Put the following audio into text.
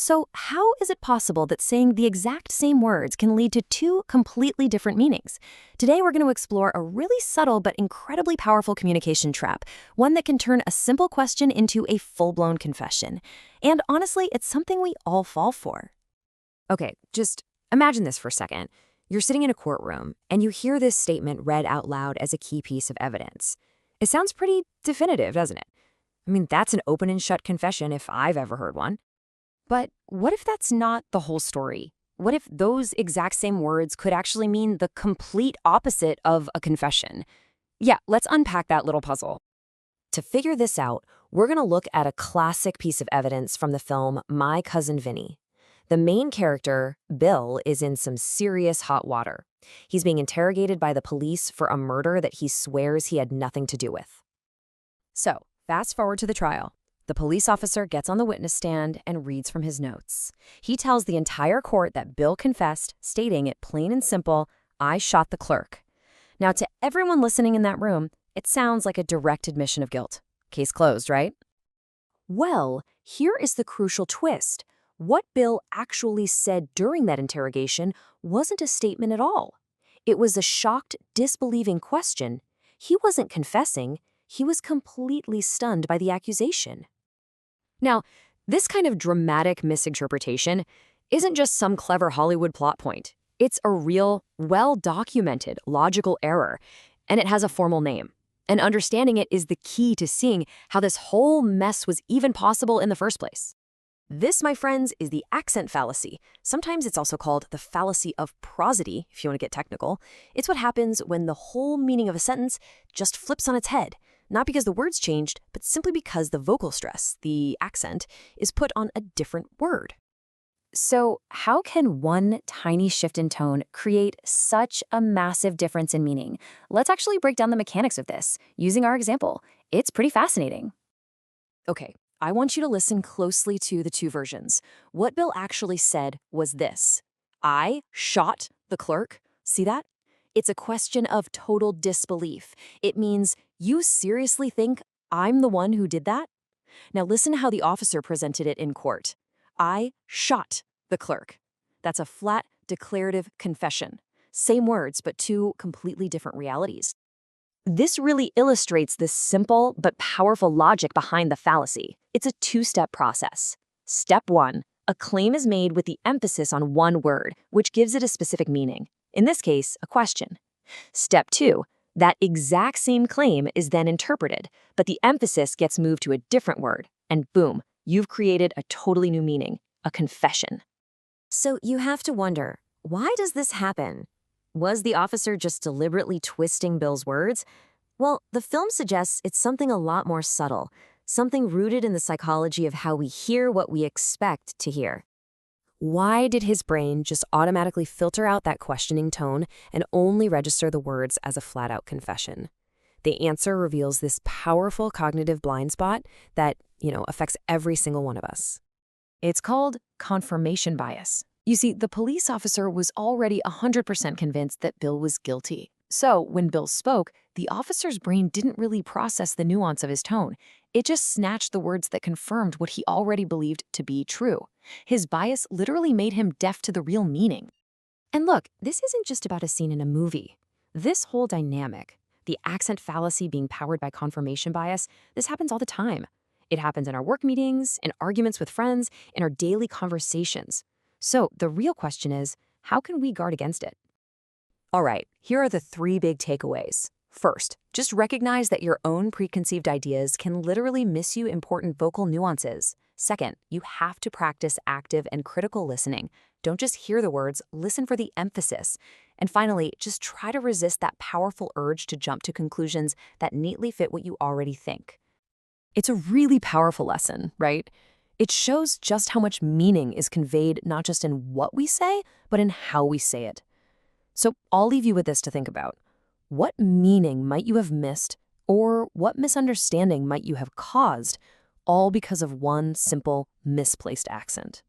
So, how is it possible that saying the exact same words can lead to two completely different meanings? Today, we're going to explore a really subtle but incredibly powerful communication trap, one that can turn a simple question into a full-blown confession. And honestly, it's something we all fall for. Okay, just imagine this for a second. You're sitting in a courtroom, and you hear this statement read out loud as a key piece of evidence. It sounds pretty definitive, doesn't it? I mean, that's an open and shut confession if I've ever heard one. But what if that's not the whole story? What if those exact same words could actually mean the complete opposite of a confession? Yeah, let's unpack that little puzzle. To figure this out, we're going to look at a classic piece of evidence from the film My Cousin Vinny. The main character, Bill, is in some serious hot water. He's being interrogated by the police for a murder that he swears he had nothing to do with. So, fast forward to the trial. The police officer gets on the witness stand and reads from his notes. He tells the entire court that Bill confessed, stating it plain and simple, "I shot the clerk." Now, to everyone listening in that room, it sounds like a direct admission of guilt. Case closed, right? Well, here is the crucial twist. What Bill actually said during that interrogation wasn't a statement at all. It was a shocked, disbelieving question. He wasn't confessing. He was completely stunned by the accusation. Now, this kind of dramatic misinterpretation isn't just some clever Hollywood plot point. It's a real, well-documented logical error, and it has a formal name. And understanding it is the key to seeing how this whole mess was even possible in the first place. This, my friends, is the accent fallacy. Sometimes it's also called the fallacy of prosody, if you want to get technical. It's what happens when the whole meaning of a sentence just flips on its head. Not because the words changed, but simply because the vocal stress, the accent, is put on a different word. So, how can one tiny shift in tone create such a massive difference in meaning? Let's actually break down the mechanics of this using our example. It's pretty fascinating. Okay, I want you to listen closely to the two versions. What Bill actually said was this: "I shot the clerk." See that? It's a question of total disbelief. It means, you seriously think I'm the one who did that? Now listen to how the officer presented it in court. "I shot the clerk." That's a flat, declarative confession. Same words, but two completely different realities. This really illustrates the simple but powerful logic behind the fallacy. It's a two-step process. Step 1, a claim is made with the emphasis on one word, which gives it a specific meaning. In this case, a question. Step 2, that exact same claim is then interpreted, but the emphasis gets moved to a different word, and boom, you've created a totally new meaning, a confession. So you have to wonder, why does this happen? Was the officer just deliberately twisting Bill's words? Well, the film suggests it's something a lot more subtle, something rooted in the psychology of how we hear what we expect to hear. Why did his brain just automatically filter out that questioning tone and only register the words as a flat-out confession? The answer reveals this powerful cognitive blind spot that, affects every single one of us. It's called confirmation bias. You see, the police officer was already 100% convinced that Bill was guilty. So when Bill spoke, the officer's brain didn't really process the nuance of his tone. It just snatched the words that confirmed what he already believed to be true. His bias literally made him deaf to the real meaning. And look, this isn't just about a scene in a movie. This whole dynamic, the accent fallacy being powered by confirmation bias, this happens all the time. It happens in our work meetings, in arguments with friends, in our daily conversations. So the real question is, how can we guard against it? All right, here are the 3 big takeaways. First, just recognize that your own preconceived ideas can literally miss you important vocal nuances. Second, you have to practice active and critical listening. Don't just hear the words, listen for the emphasis. And finally, just try to resist that powerful urge to jump to conclusions that neatly fit what you already think. It's a really powerful lesson, right? It shows just how much meaning is conveyed not just in what we say, but in how we say it. So I'll leave you with this to think about. What meaning might you have missed, or what misunderstanding might you have caused, all because of one simple, misplaced accent?